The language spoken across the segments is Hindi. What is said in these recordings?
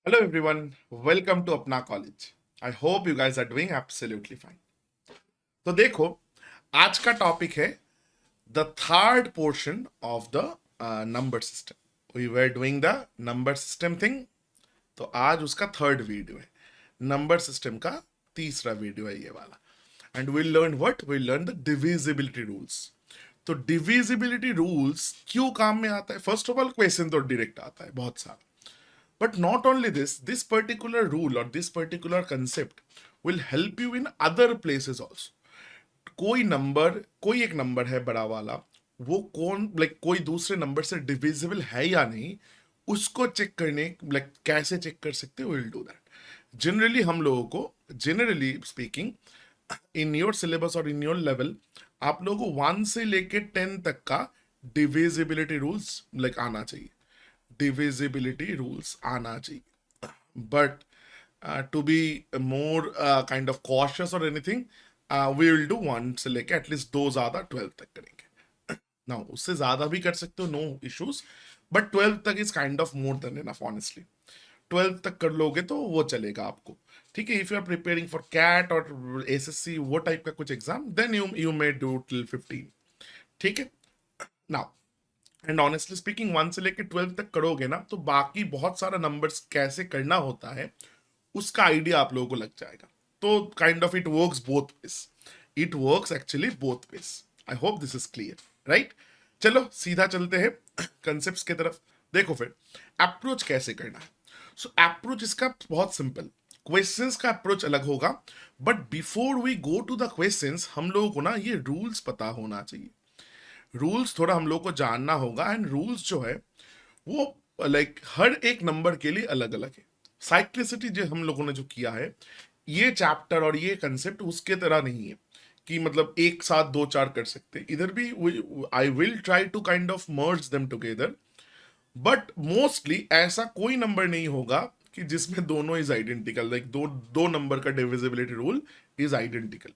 Hello everyone, welcome to Apna College. I hope you guys are doing absolutely fine. तो देखो, आज का टॉपिक है the third portion of the number system. We were doing the number system thing. तो आज उसका थर्ड वीडियो है. नंबर सिस्टम का तीसरा वीडियो है ये वाला. And will learn what will learn the divisibility rules. तो डिविजिबिलिटी रूल्स क्यों काम में आता है? फर्स्ट ऑफ ऑल क्वेश्चन तो डायरेक्ट आता है बहुत सारा. But not only this, this particular rule or this particular concept will help you in other places also. कोई एक नंबर है बड़ा वाला, वो कौन कोई दूसरे नंबर से डिविजिबल है या नहीं, उसको चेक करने कैसे चेक कर सकते हो, will do that. Generally speaking, in your syllabus और इन योर लेवल, आप लोगों को 1 से लेके 10 तक का डिविजिबिलिटी रूल्स आना चाहिए. डिविजिबिलिटी रूल्स आना चाहिए. But to be more kind of cautious और एनीथिंग, वी विल डू 1 से लेके एटलीस्ट 2 ज्यादा 12 तक करेंगे. ना उससे ज्यादा भी कर सकते हो, नो इश्यूज. बट 12 तक is kind of more than enough honestly. 12 तक कर लोगे तो वो चलेगा आपको. ठीक है, if you are preparing for CAT और एसएससी वो टाइप का कुछ exam, then you may do till 15. ठीक है. नाउ एंड ऑनेस्टली स्पीकिंग, 1 से लेके 12 तक करोगे ना, तो बाकी बहुत सारा नंबर्स कैसे करना होता है उसका आइडिया आप लोगों को लग जाएगा. तो kind of it works both ways. It works actually both ways. I hope this is clear, right? चलो सीधा चलते हैं कंसेप्ट्स की तरफ. देखो फिर अप्रोच कैसे करना है. सो अप्रोच इसका बहुत सिंपल. क्वेश्चंस का अप्रोच अलग होगा, but before we go to the questions, हम लोगों को ना ये रूल्स पता होना चाहिए. रूल्स थोड़ा हम लोग को जानना होगा. एंड रूल्स जो है वो हर एक नंबर के लिए अलग अलग है. साइक्लिसिटी जो हम लोगों ने जो किया है, ये चैप्टर और ये कंसेप्ट उसके तरह नहीं है कि मतलब एक साथ दो चार कर सकते. इधर भी I will try to kind of merge them together, but mostly ऐसा कोई नंबर नहीं होगा कि जिसमें दोनों इज आइडेंटिकल. दो दो नंबर का डिविजिबिलिटी रूल इज आइडेंटिकल.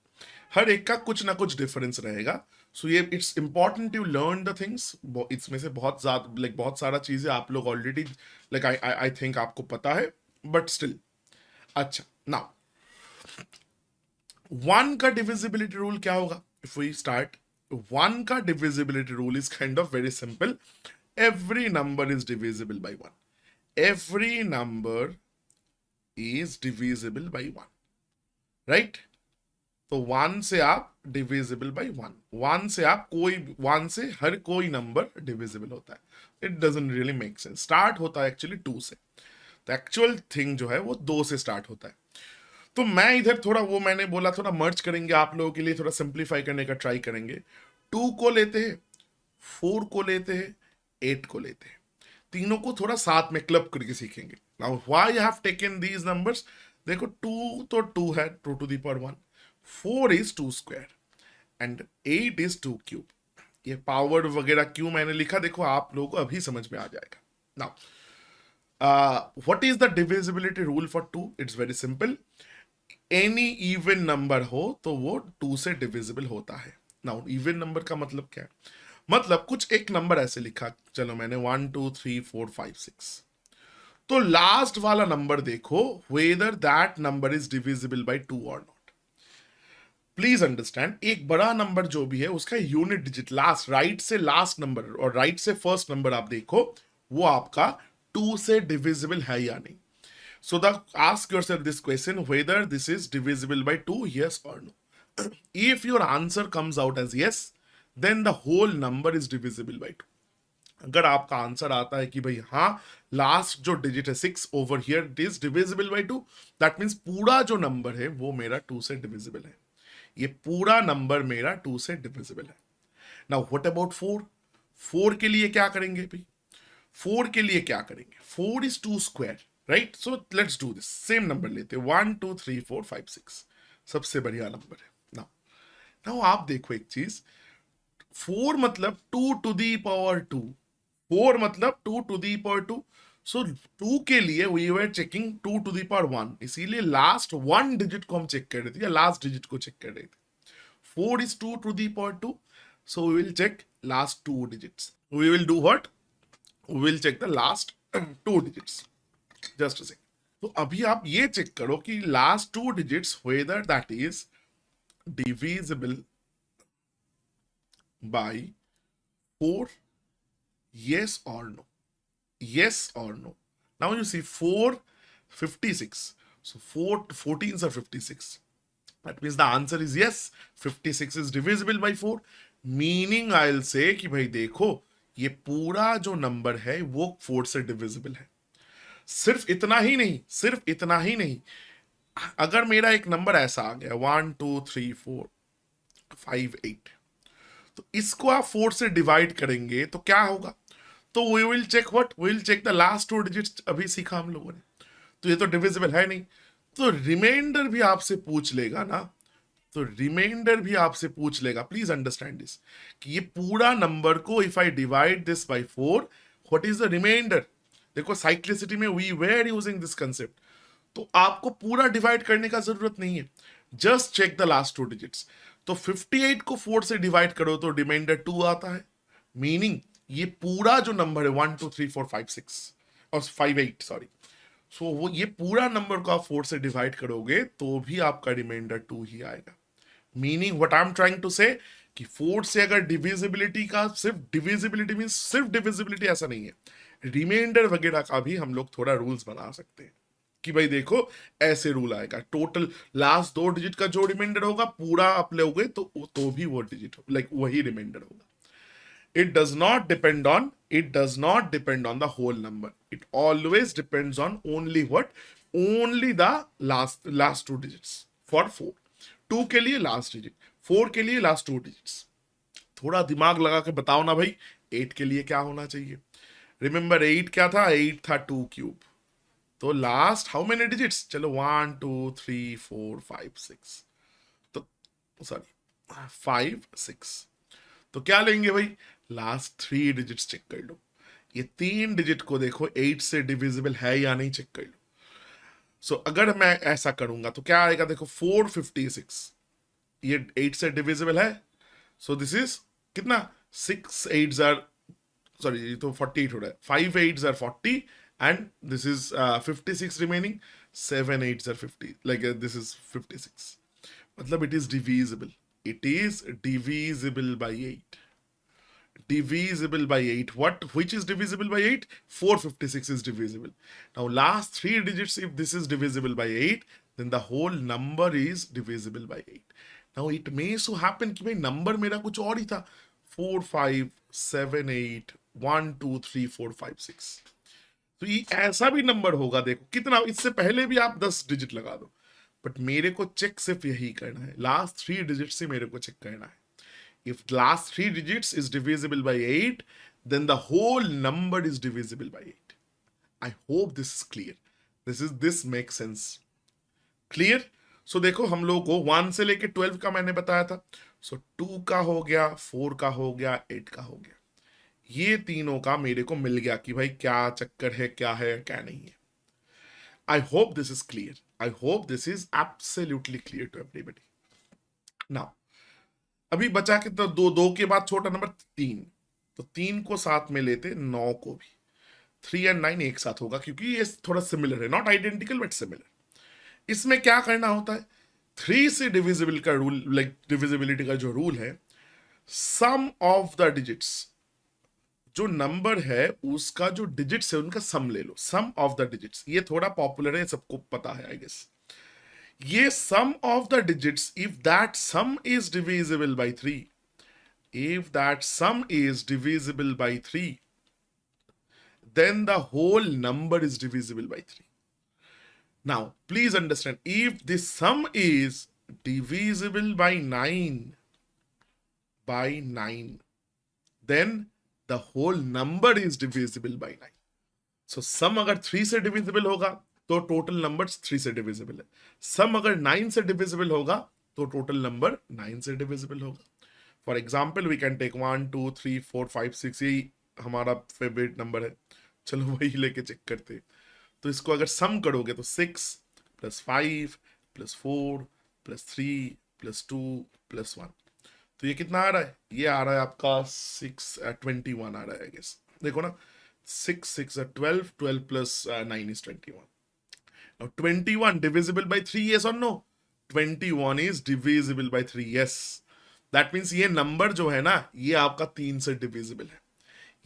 हर एक का कुछ ना कुछ डिफरेंस रहेगा. सो ये it's important to learn the things. इसमें से बहुत ज्यादा बहुत सारा चीजें आप लोग ऑलरेडी आई थिंक आपको पता है, बट स्टिल. अच्छा, नाउ 1 का डिविजिबिलिटी रूल क्या होगा? इफ वी स्टार्ट, 1 का divisibility rule is kind of very simple. Every number is divisible by 1. Every number is divisible by 1. Right? तो 1 से आप डिविजिबल बाई 1. 1 से आप कोई 1 से हर कोई नंबर डिविजिबल होता है. It doesn't really make sense. Start होता है एक्चुअली 2 से. तो एक्चुअल थिंग जो है वो 2 से स्टार्ट होता है. तो मैं इधर थोड़ा वो मैंने बोला थोड़ा मर्ज करेंगे आप लोगों के लिए, थोड़ा सिंप्लीफाई करने का ट्राई करेंगे. 2 को लेते हैं, 4 को लेते हैं, 8 को लेते हैं. तीनों को थोड़ा साथ में क्लब करके सीखेंगे. Now why I have taken these numbers. देखो 2 तो 2 है, 2 to the power 1. 4 is 2 square and 8 is 2 cube. ये पावर वगैरह क्यों मैंने लिखा, देखो आप लोगों को अभी समझ में आ जाएगा. Now what is the divisibility rule for 2? It's very simple. Any even number हो तो वो 2 से डिविजिबल होता है. नाउ इवन नंबर का मतलब क्या है? मतलब कुछ एक नंबर ऐसे लिखा, चलो मैंने 1 2 3 4 5 6, तो लास्ट वाला नंबर देखो whether that number is divisible by 2 और नॉट. प्लीज अंडरस्टैंड, एक बड़ा नंबर जो भी है उसका यूनिट डिजिट लास्ट, राइट से लास्ट नंबर और राइट से फर्स्ट नंबर आप देखो, वो आपका 2 से डिविजिबल है या नहीं. So ask yourself this question, whether this is divisible by 2, yes or no. If your answer comes out as yes, then the whole number is divisible by 2. अगर आपका आंसर आता है कि भाई हाँ, लास्ट जो डिजिट है 6 over here it is divisible by 2, that means पूरा जो नंबर है वो मेरा 2 से डिविजिबल है. ये पूरा नंबर मेरा 2 से डिविजिबल है. Now what about 4? 4 के लिए क्या करेंगे भाई? 4 के लिए क्या करेंगे? 4 is 2 square, right? So let's do this. Same number लेते हैं, 1 2 3 4 5 6. सबसे बढ़िया नंबर है. नाउ नाउ आप देखो एक चीज, 4 मतलब 2 टू दी पावर 2. 4 मतलब 2 टू दी पावर 2. सो 2 के लिए we were checking 2 to the power 1, इसीलिए लास्ट 1 डिजिट को हम चेक कर रहे थे, या लास्ट डिजिट को चेक कर रहे थे. 4 is 2 to the power 2, so we will check last 2 digits. We will do what? We will check the last 2 digits. Just a second. तो अभी आप ये चेक करो कि last two digits whether that is divisible by 4, yes or no, yes or no. Now you see 4, 56. So 4 14s are 56. That means the answer is yes, 56 is divisible by 4. Meaning I'll say कि भाई देखो ये पूरा जो नंबर है वो 4 से डिविजिबल है। सिर्फ इतना ही नहीं, सिर्फ इतना ही नहीं, अगर मेरा एक नंबर ऐसा आ गया 1 2 3 4 5 8, तो इसको आप 4 से डिवाइड करेंगे तो क्या होगा? तो we will check what, we will check the last two digits. अभी सीखा हम लोगों ने, तो ये तो डिविजिबल है नहीं, तो रिमाइंडर भी आपसे पूछ लेगा ना, तो रिमाइंडर भी आपसे पूछ लेगा। प्लीज अंडरस्टैंड दिस कि ये पूरा नंबर को if I divide this by 4, what is the remainder? देखो साइक्लिसिटी में we were using this concept, तो आपको पूरा डिवाइड करने का जरूरत नहीं है, just check the last two digits. तो 58 को 4 से डिवाइड करो तो रिमाइंडर 2 आता है, मीनिंग ये पूरा जो नंबर है 1 2 3 4 5 6 और 5 8 सॉरी, सो वो ये पूरा नंबर को आप 4 से डिवाइड करोगे तो भी आपका रिमाइंडर 2 ही आएगा। Meaning what I am trying to say कि 4 से अगर डिविजिबिलिटी का, सिर्फ डिविजिबिलिटी मीन सिर्फ डिविजिबिलिटी ऐसा नहीं है, रिमाइंडर वगैरह का भी हम लोग थोड़ा रूल्स बना सकते हैं कि भाई देखो ऐसे रूल आएगा, टोटल लास्ट 2 डिजिट का जो रिमाइंडर होगा पूरा आप लोगे तो भी वो डिजिट लाइक वही रिमाइंडर होगा। It does not depend on the whole number. It always depends on only what? Only the last two digits. For 4, 2 के लिए लास्ट डिजिट, 4 के लिए लास्ट 2 डिजिट्स। थोड़ा दिमाग लगा के बताओ ना भाई, 8 के लिए क्या होना चाहिए? रिमेंबर 8 क्या था? 8 था 2 क्यूब। तो लास्ट हाउ मेनी डिजिट्स? चलो 1 2 3 4 5 6, तो सॉरी 5 6, तो क्या लेंगे भाई? लास्ट 3 डिजिट्स चेक कर लो। ये 3 डिजिट को देखो 8 से डिविजिबल है या नहीं, चेक कर लो। सो अगर मैं ऐसा करूंगा तो क्या आएगा? देखो 456 ये 8 से डिविजिबल है, सो दिस इज कितना? 6 8s आर सॉरी, ये तो 48 हो रहा है, 5 8s are 40 and this is 56 remaining, 7 8s are 50, like this is 56, मतलब it is divisible, it is divisible by 8. Divisible by 8. What? Which is divisible by 8? 456 is divisible. Now last 3 digits, if this is divisible by 8, then the whole number is divisible by 8. Now it may so happen कि भाई नंबर मेरा कुछ और ही था, 4 5 7 8 1 2 3 4 5 6, तो ये ऐसा भी नंबर होगा। देखो कितना, इससे पहले भी आप 10 डिजिट लगा दो, बट मेरे को चेक सिर्फ यही करना है, लास्ट 3 डिजिट से मेरे को चेक करना है। If last 3 digits is divisible by 8, then the whole number is divisible by 8। I hope this is clear, this make sense, clear? So देखो हम लोग को 1 से लेके 12 का मैंने बताया था, सो 2 का हो गया, 4 का हो गया, 8 का हो गया, ये तीनों का मेरे को मिल गया कि भाई क्या चक्कर है, क्या है क्या नहीं है। I hope this is clear. I hope this is absolutely clear to everybody. Now, अभी बचा के तो दो के बाद छोटा नंबर 3, तो 3 को साथ में लेते, 9 को भी, 3 और 9 एक साथ होगा क्योंकि ये थोड़ा सिमिलर है, नॉट आइडेंटिकल बट सिमिलर। इसमें क्या करना होता है? 3 से डिविजिबल का रूल, लाइक डिविजिबिलिटी का जो रूल है, सम ऑफ द डिजिट्स, जो नंबर है उसका जो डिजिट्स है उनका सम ले लो, सम ऑफ द डिजिट्स। ये थोड़ा पॉपुलर है, सबको पता है आई गेस। ये sum of the digits, if that sum is divisible by 3, if that sum is divisible by 3, then the whole number is divisible by 3. Now please understand, if this sum is divisible by 9, then the whole number is divisible by 9. So sum अगर 3 से डिविजिबल होगा तो टोटल नंबर्स 3 से डिविजिबल है, सम अगर 9 से डिविजिबल होगा तो टोटल नंबर 9 से डिविजिबल होगा। For example we can take 1 2 3 4 5 6, यही हमारा फेवरेट नंबर है, चलो वही लेके चेक करते हैं। तो इसको अगर सम करोगे तो 6 + 5 + 4 + 3 + 2 + 1, तो ये कितना आ रहा है? ये आ रहा है आपका 21 आ रहा है आई गेस। देखो ना, 6 6 12, 12 + 9 is 21. Now 21 divisible by 3, yes or no? 21 is divisible by 3, yes. That means ये नंबर जो है ना, ये आपका 3 से डिविजिबल है.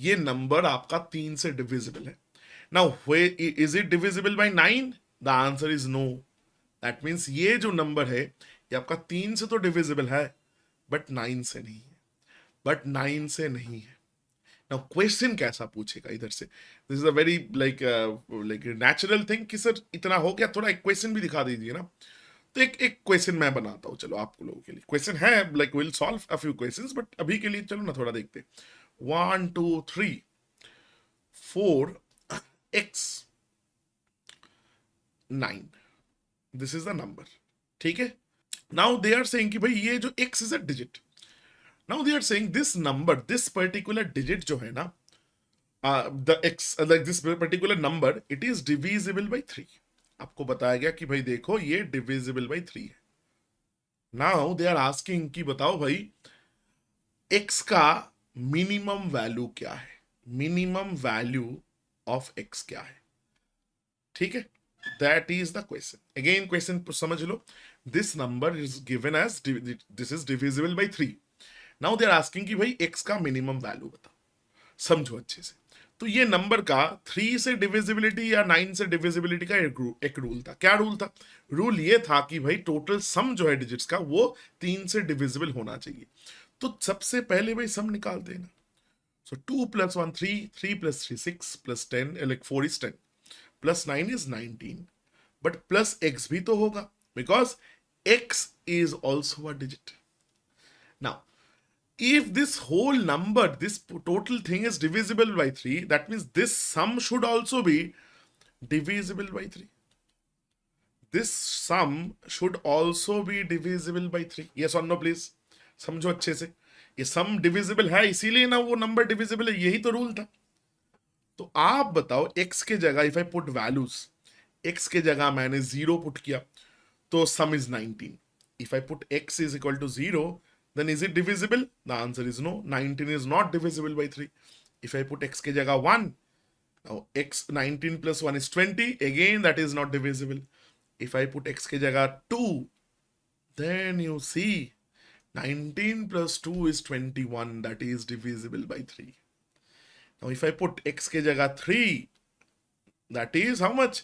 ये नंबर आपका 3 से डिविजिबल है. Now is it divisible by 9? The answer is no. That means ये जो नंबर है ये आपका 3 से तो डिविजिबल है, बट 9 से नहीं है. बट 9 से नहीं है. नाउ क्वेश्चन कैसा पूछेगा इधर से? This is a very like natural thing कि सर इतना हो गया, थोड़ा एक क्वेश्चन भी दिखा दीजिए ना. तो एक क्वेश्चन मैं बनाता हूँ, चलो आप लोगों के लिए. क्वेश्चन है like will solve a few questions, but अभी के लिए चलो ना थोड़ा देखते. 1 2 3 4 x 9, this is the number. ठीक है. नाउ दे आर सेइंग कि भाई ये जो x is a digit. Now they are saying this number, this particular digit जो है ना, the x, like this particular number, it is divisible by 3. आपको बताया गया कि भाई देखो ये divisible by 3 है. Now they are asking कि बताओ भाई x का मिनिमम वैल्यू क्या है? मिनिमम वैल्यू ऑफ x क्या है? ठीक है. That is the question. Again question समझ लो. This number is given as this is divisible by 3. Now they are asking कि भाई x का मिनिमम वैल्यू बताओ. समझो अच्छे से. तो ये नंबर का 3 से डिविजिबिलिटी या 9 से डिविजिबिलिटी का एक रूल था. क्या रूल था? रूल ये था कि भाई टोटल सम जो है डिजिट्स का वो 3 से डिविजिबल होना चाहिए. तो सबसे पहले भाई सम निकाल देना. सो 2 + 1 3, 3 + 3 6 + 10 like 4 is 10 + 9 is 19. But plus x भी तो होगा, because x is also a digit. Now if this whole number, this total thing is divisible by 3, that means this sum should also be divisible by 3. This sum should also be divisible by 3. Yes or no please? समझो अच्छे से. ये sum divisible है, इसीलिए ना वो number divisible है, यही तो रूल था. तो आप बताओ x के जगह if I put values, x के जगह मैंने 0 पुट किया तो sum is 19. If I put x is equal to 0, then is it divisible? The answer is no. 19 is not divisible by 3. If I put x के जगह 1, now x 19 + 1 is 20. Again that is not divisible. If I put x के जगह 2, then you see 19 + 2 is 21. That is divisible by 3. Now if I put x के जगह 3, that is how much?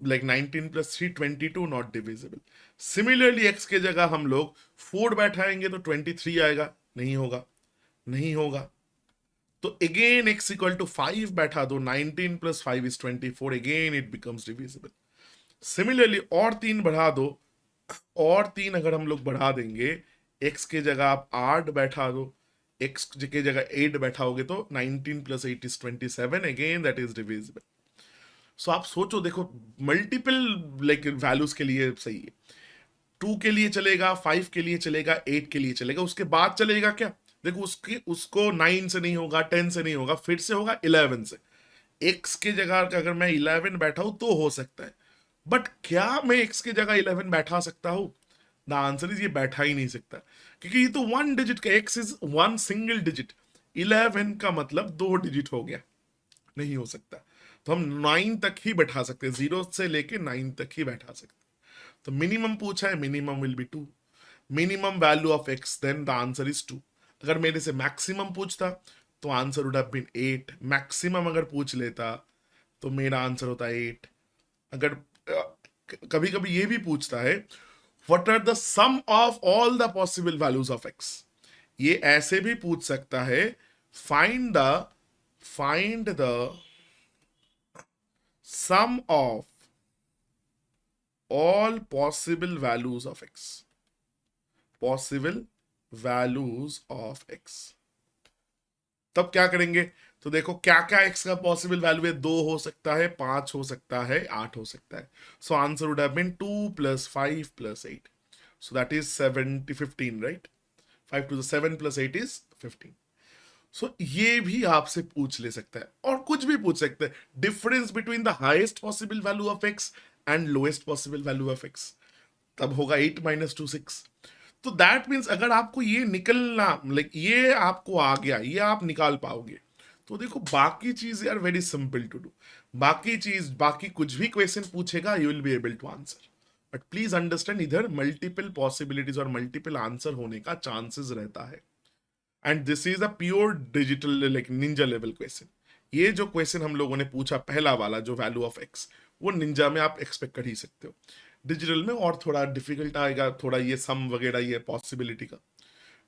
Like 19 + 3 22, not divisible. Similarly x के जगह हम लोग 4 बैठाएंगे तो 23 आएगा. नहीं होगा, नहीं होगा. तो again x = 5 बैठा दो, 19 + 5 is 24. Again it becomes divisible. Similarly और 3 बढ़ा दो, और 3 अगर हम लोग बढ़ा देंगे, x के जगह आप 8 बैठा दो, x के जगह 8 बैठाओगे तो 19 + 8 is 27. Again that is divisible. सो आप सोचो, देखो मल्टीपल लाइक वैल्यूज के लिए सही है. 2 के लिए चलेगा, 5 के लिए चलेगा, 8 के लिए चलेगा. उसके बाद चलेगा क्या? देखो उसको 9 से नहीं होगा, 10 से नहीं होगा, फिर से होगा 11 से. x के जगह अगर मैं 11 बैठाऊं तो हो सकता है, बट क्या मैं x के जगह 11 बैठा सकता हूं? द आंसर इज ये बैठा ही नहीं सकता, क्योंकि ये तो 1 डिजिट का, x इज 1 सिंगल डिजिट. 11 का मतलब 2 डिजिट हो गया, नहीं हो सकता. तो हम 9 तक ही बैठा सकते हैं, 0 से लेके 9 तक ही बैठा सकते हैं. तो मिनिमम पूछा है, minimum will be 2. Minimum value of x, then the answer is 2. अगर मेरे से मैक्सिमम पूछता तो answer would have been 8. Maximum अगर पूछ लेता तो मेरा आंसर होता 8. अगर कभी कभी ये भी पूछता है what are the sum of all the possible values of x, ये ऐसे भी पूछ सकता है find the sum of all possible values of x. Possible values of x. तब क्या करेंगे? तो देखो क्या क्या x का पॉसिबल वैल्यू है. 2 हो सकता है, 5 हो सकता है, 8 हो सकता है. So answer would have been 2 + 5 + 8. So that is 15, right? 5 to the 7 + 8 is 15. So ये भी आपसे पूछ ले सकता है, और कुछ भी पूछ सकता है. Difference between the highest possible value of x and lowest possible value of x, तब होगा 8 - 2 6. तो दैट मीन्स अगर आपको ये निकलना, लाइक ये आपको आ गया, ये आप निकाल पाओगे, तो देखो बाकी चीज यार वेरी सिंपल टू डू, बाकी कुछ भी क्वेश्चन पूछेगा you will be able to answer, but please understand इधर मल्टीपल पॉसिबिलिटीज और मल्टीपल आंसर होने का चांसेस रहता है, and this is a pure digital like ninja level question. ये जो क्वेश्चन हम लोगों ने पूछा पहला वाला जो वैल्यू ऑफ एक्स, वो निंजा में आप एक्सपेक्ट कर ही सकते हो, डिजिटल में और थोड़ा डिफिकल्ट आएगा, थोड़ा ये सम वगैरह ये पॉसिबिलिटी का।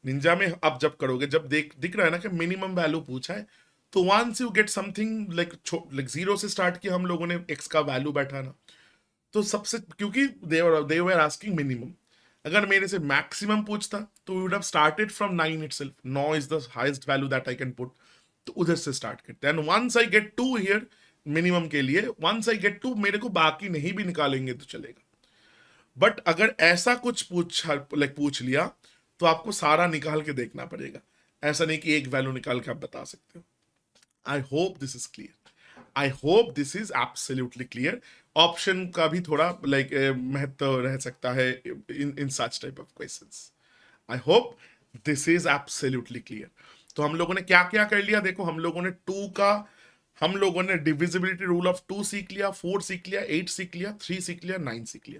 निंजा में अब जब करोगे, जब दिख रहा है ना कि मिनिमम वैल्यू पूछा है, तो once you get something like zero से स्टार्ट किया हम लोगों ने एक्स का वैल्यू बैठाना, तो सबसे क्योंकि दे वर आस्किंग मिनिमम, अगर मेरे से मैक्सिमम पूछता तो we would have started from 9 itself, 9 is the highest value that I can put, तो उधर से स्टार्ट करते हैं, and once I get 2 here minimum के लिए, वंस आई गेट 2 मेरे को बाकी नहीं भी निकालेंगे तो चलेगा। बट अगर ऐसा कुछ पूछ लिया तो आपको सारा निकाल के देखना पड़ेगा, ऐसा नहीं कि एक वैल्यू निकाल के आप बता सकते हो। I hope this is clear, I hope this is absolutely clear. Option का भी थोड़ा लाइक महत्व रह सकता है in such type of questions. I hope this is absolutely clear. तो हम लोगों ने क्या क्या कर लिया, देखो हम लोगों ने हम लोगों ने डिविजिबिलिटी रूल ऑफ 2 सीख लिया, 4 सीख लिया, 8 सीख लिया, 3 सीख लिया, 9 सीख लिया।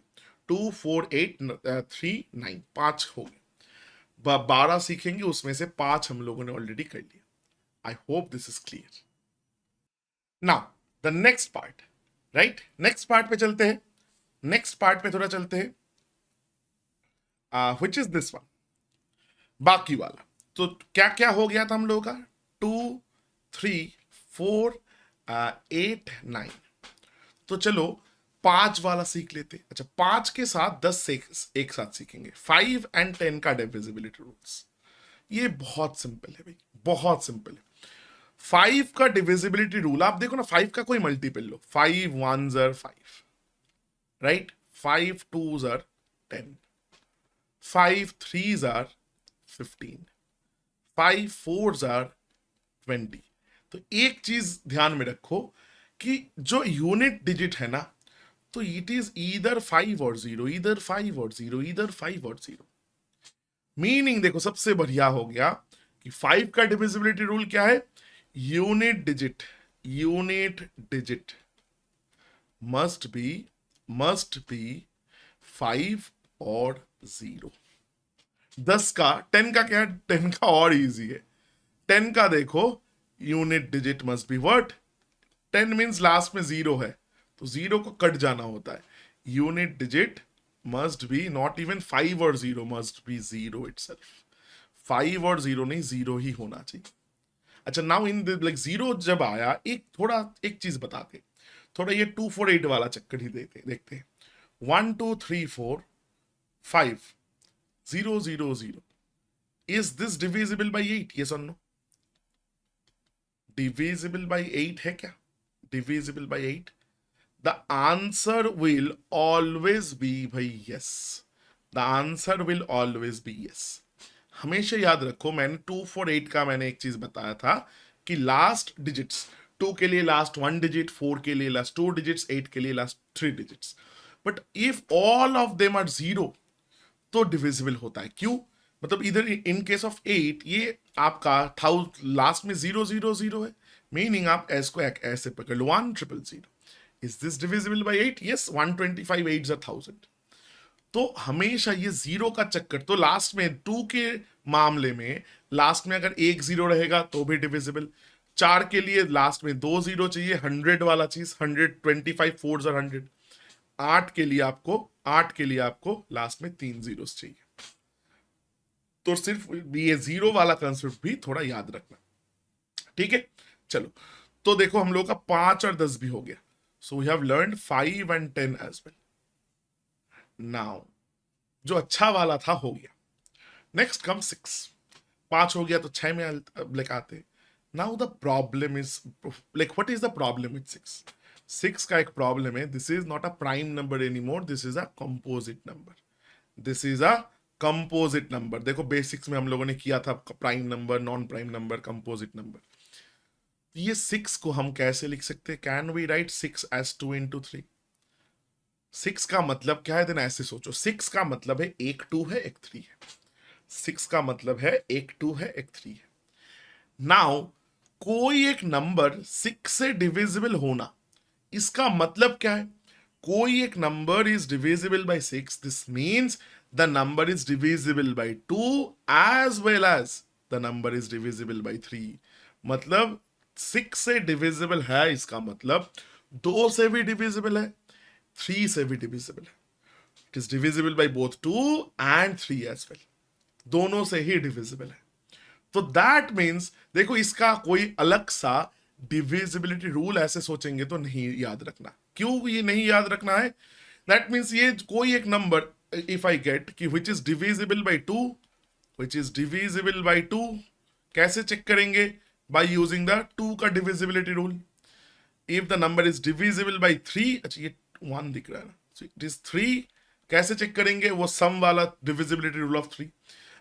2 4 8 3 9 5 हो गए, 12 सीखेंगे, उसमें से 5 हम लोगों ने ऑलरेडी कर लिया। आई hope this is clear. Now the next part, right, next part पे चलते हैं, नेक्स्ट पार्ट पे थोड़ा चलते हैं, व्हिच इज दिस वन, बाकी वाला। तो क्या क्या हो गया था हम लोगों का, 2 3 4 8 9, तो चलो 5 वाला सीख लेते। अच्छा 5 के साथ 10 एक साथ सीखेंगे, 5 एंड 10 का डिविजिबिलिटी रूल्स। ये बहुत सिंपल है भाई, बहुत सिंपल है। 5 का डिविजिबिलिटी रूल आप देखो ना, 5 का कोई multiple low, 5 1s are 5, right, 5 2s are 10, 5 3s are 15, 5 4s are 20। तो एक चीज ध्यान में रखो कि जो यूनिट डिजिट है ना, तो इट इज ईदर 5 और 0, ईदर 5 और 0, ईदर 5 और 0। मीनिंग देखो सबसे बढ़िया हो गया कि 5 का डिविजिबिलिटी रूल क्या है, यूनिट डिजिट मस्ट बी 5 और 0। 10 का 10 का क्या है, 10 का और इजी है, 10 का देखो unit digit must be what, 10 means last में 0 है, तो 0 को कट जाना होता है, unit digit must be not even 5 और 0, मस्ट बी 0 इटसेल्फ, 5 और 0 नहीं, 0 ही होना चाहिए। अच्छा नाउ इन लाइक 0 जब आया, एक चीज बताते, थोड़ा ये 2 4 8 वाला चक्कर ही देखते हैं। 1 2 3 4 5 0 0 0, is this divisible by 8, yes or no? Divisible by 8 है क्या, divisible by 8? The answer will always be भाई yes, the answer will always be yes. हमेशा याद रखो, मैंने 2 4 8 का मैंने एक चीज बताया था कि लास्ट डिजिट्स, 2 के लिए लास्ट 1 डिजिट, 4 के लिए लास्ट 2 डिजिट्स, 8 के लिए last 3 digits, but if all of them are 0 तो डिविजिबल होता है। क्यों, मतलब इधर इन केस ऑफ 8 ये आपका लास्ट में 0 0 0 है, मीनिंग आप एस को ऐसे पकड़ लो 1 0 0 0। Is this divisible by 8? Yes, 125 8s are 1000। तो हमेशा ये 0 का चक्कर, तो लास्ट में 2 के मामले में लास्ट में अगर 1 0 रहेगा तो भी डिविजिबल, 4 के लिए लास्ट में 2 0 चाहिए, 100 वाला चीज, 125 4s are 100, 8 के लिए आपको लास्ट में 3 zeros चाहिए। तो सिर्फ ये 0 वाला कंसेप्ट भी थोड़ा याद रखना, ठीक है। चलो तो देखो हम लोग का 5 और 10 भी हो गया, so we have learned 5 and 10 as well. Now जो अच्छा वाला था हो गया, नेक्स्ट कम 6, 5 हो गया तो 6 में लाइक आते। Now the problem is like what is the problem with 6? 6 का एक प्रॉब्लम है, this is not a prime number anymore, this is a composite number, this is a composite number. देखो बेसिक्स में हम लोगों ने किया था prime number, non prime number, composite number. ये 6 को हम कैसे लिख सकते हैं, can we write 6 as 2 into 3? 6 का मतलब क्या है, देन ऐसे सोचो, 6 का मतलब है एक 2 है एक 3 है, 6 का मतलब है एक 2 है एक 3 है। नाउ कोई एक नंबर 6 से डिविजिबल होना, इसका मतलब क्या है? कोई एक number is divisible by 6, this means the number is divisible by 2 as well as the number is divisible by 3। मतलब 6 से डिविजिबल है, इसका मतलब 2 से भी डिविजिबल है, 3 से भी डिविजिबल है। It is divisible by both 2 and 3 as well, दोनों से ही डिविजिबल है। तो दैट मीन्स देखो, इसका कोई अलग सा डिविजिबिलिटी रूल ऐसे सोचेंगे तो नहीं याद रखना। क्यों ये नहीं याद रखना है? दैट मीन्स ये कोई एक नंबर इफ आई गेट कि which is divisible by 2, which is divisible by 2, कैसे चेक करेंगे? बाय यूजिंग द 2 का divisibility rule. If the number is divisible by 3, अच्छा ये 1 दिख रहा है ना, सो इट इज 3, कैसे चेक करेंगे? वो सम वाला डिविजिबिलिटी रूल ऑफ 3।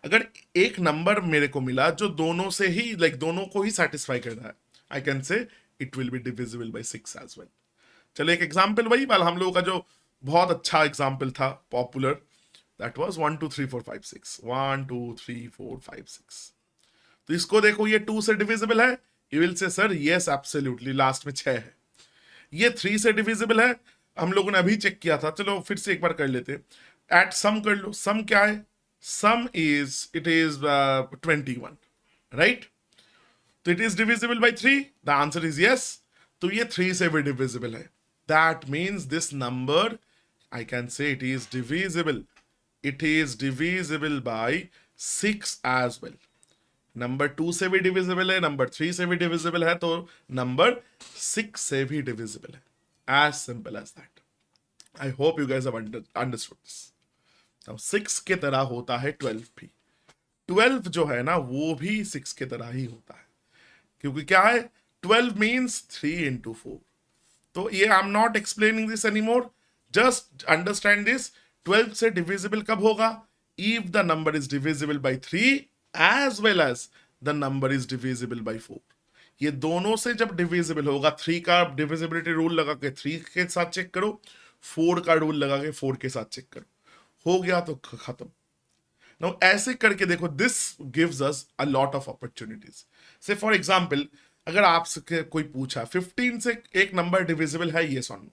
अगर एक नंबर मेरे को मिला जो दोनों से ही दोनों को ही सेटिस्फाई कर रहा है, I can say it will be divisible by 6 as well. चलो एक एग्जांपल, वही वाला हम लोगों का जो बहुत अच्छा एग्जांपल था, पॉपुलर, दैट वाज 1 2 3 4 5 6, 1 2 3 4 5 6। तो इसको देखो, ये 2 से डिविजिबल है, you will say sir yes absolutely, last में 6 है। ये 3 से डिविजिबल है, हम लोगों ने अभी चेक किया था, चलो फिर से एक बार कर लेते। एट सम कर लो, सम क्या है? Sum is, it is 21, right? तो it is divisible by 3, the answer is yes. तो ये 3 से भी डिविजिबल है, that means this number I can say it is divisible, it is divisible by 6 as well. Number 2 से भी डिविजिबल है, नंबर 3 से भी डिविजिबल है, तो नंबर 6 से भी डिविजिबल है। As simple as that. I hope you guys have understood this. Now 6 के तरह होता है 12 भी। 12 जो है ना, वो भी 6 के तरह ही होता है, क्योंकि क्या है? 12 मीन्स 3 into 4। तो ये I am not explaining this anymore, just understand this. 12 से डिविजिबल कब होगा? If the number is divisible by 3 as well as the number is divisible by 4। ये दोनों से जब डिविजिबल होगा, 3 का डिविजिबिलिटी रूल लगा के 3 के साथ चेक करो, 4 का रूल लगा के 4 के साथ चेक करो, हो गया तो खत्म। नाउ ऐसे करके देखो, this gives us a lot of opportunities. से फॉर एग्जांपल, अगर आपसे कोई पूछा 15 से एक नंबर डिविजिबल है, ये सुन,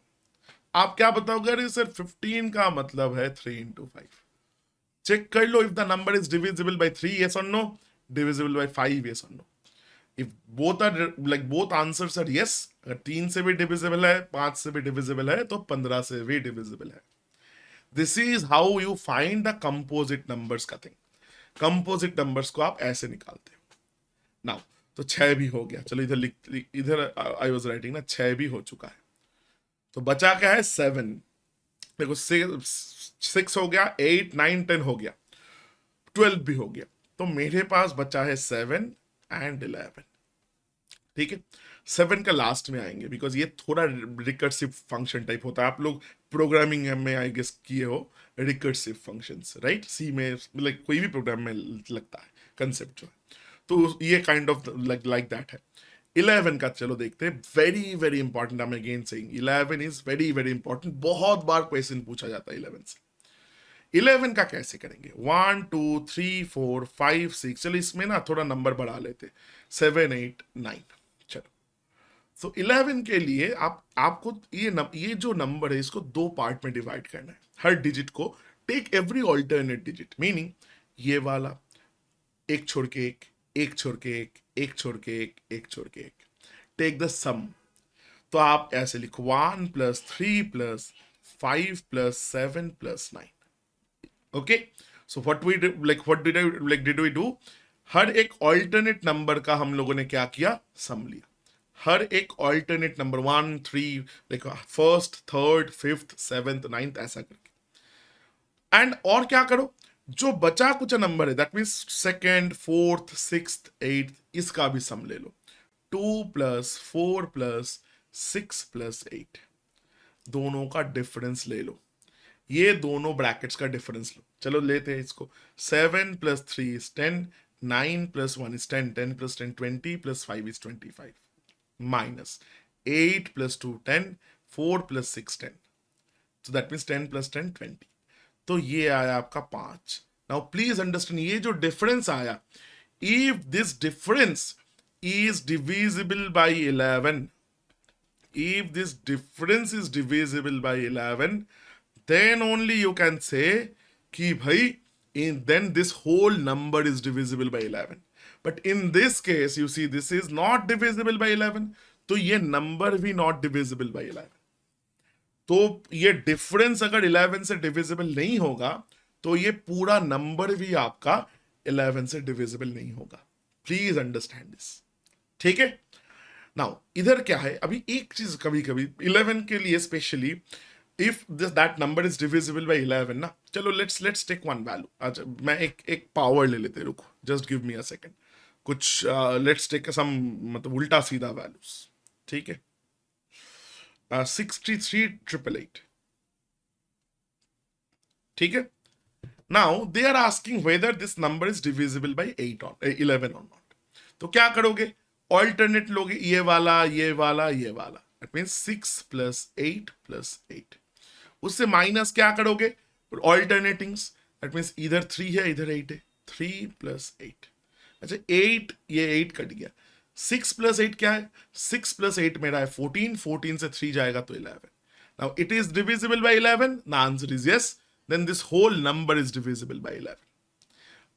आप क्या बताओगे? अरे सर 15 का मतलब है 3 into 5। चेक कर लो, if the number is divisible by 3, yes or no, divisible by 5, yes or no। If both are both answers are yes, अगर 3 से भी डिविजिबल है, 5 से भी डिविजिबल है, तो 15 से भी डिविजिबल है। This is how you find the composite numbers का थिंग। कंपोजिट नंबर्स को आप ऐसे निकालते हो। नाउ तो 6 भी हो गया, चलो इधर इधर आई वाज राइटिंग ना, 6 भी हो चुका है, तो बचा क्या है? 7। देखो 6 हो गया, 8 9 10 हो गया, 12 भी हो गया, तो मेरे पास बचा है 7 and 11। ठीक है, 7 का लास्ट में आएंगे, बिकॉज ये थोड़ा रिकर्सिव फंक्शन टाइप होता है। आप लोग प्रोग्रामिंग में आई गेस किए हो रिकर्सिव फंक्शंस, राइट? सी में कोई भी प्रोग्राम में लगता है कंसेप्ट जो है, तो ये काइंड ऑफ लाइक दैट है। 11 का चलो देखते हैं, very very important. I am again saying 11 is very very important, बहुत बार क्वेश्चन पूछा जाता है 11 से। 11 का कैसे करेंगे? 1 2 3 4 5 6, चलो इसमें ना थोड़ा नंबर बढ़ा लेते, 7 8 9। चलो, तो 11 के लिए आपको ये जो नंबर है, इसको 2 पार्ट में डिवाइड करना है। हर डिजिट को take every alternate digit, meaning ये वाला एक छोड़ के एक, एक छोड़ के एक, एक छोड़ के एक, एक छोड़ के एक, टेक द सम। तो आप ऐसे लिखो 1 + 3 + 5 + 7 + 9। Okay, so did we do? हर एक ऑल्टरनेट नंबर का हम लोगों ने क्या किया? सम लिया। हर एक alternate number 1 3 first third fifth seventh ninth ऐसा करके। एंड और क्या करो, जो बचा कुछ नंबर है, that means second fourth sixth eighth, इसका भी सम ले लो। 2 + 4 + 6 + 8, दोनों का डिफरेंस ले लो। ये दोनों ब्रैकेट्स का डिफरेंस लो। चलो लेते हैं इसको। 7 + 3 is 10, 9 + 1 is 10, 10 + 10 20 + 5 is 25, minus 8 + 2 10, 4 + 6 10, so that means 10 + 10 20। तो ये आया आपका 5। नाउ प्लीज अंडरस्टैंड, ये जो डिफरेंस आया, if this difference is divisible by 11, if this difference is divisible by 11, then only you can say कि भाई then this whole number is divisible by 11. But in this case you see this is not divisible by 11, तो ये number भी not divisible by 11. तो ये डिफरेंस अगर 11 से डिविजिबल नहीं होगा तो ये पूरा नंबर भी आपका 11 से डिविजिबल नहीं होगा. Please understand this. ठीक है. नाउ इधर क्या है, अभी एक चीज कभी कभी 11 के लिए specially, if this that number is divisible by 11 ना, चलो लेट्स टेक वन वैल्यू. अच्छा मैं एक पावर ले लेते, रुको just give me a second. कुछ लेट्स टेक सम मतलब उल्टा सीधा वैल्यूज. ठीक है. 63,888. ठीक है. Now they are asking whether this number is divisible by 11 और नॉट. तो क्या करोगे, ऑल्टरनेट लोगे, ये वाला ये वाला ये वाला. That means 6 plus 8 plus 8. उससे माइनस क्या करोगे, ऑल्टरनेटिंग्स. दैट मींस इधर 3 है इधर 8 है. 3 प्लस 8. अच्छा 8, ये 8 कट गया. 6 प्लस 8 क्या है, 6 प्लस 8 मेरा है 14. 14 से 3 जाएगा तो 11. Now it is divisible by 11. The answer is yes. Then this whole number is divisible by 11.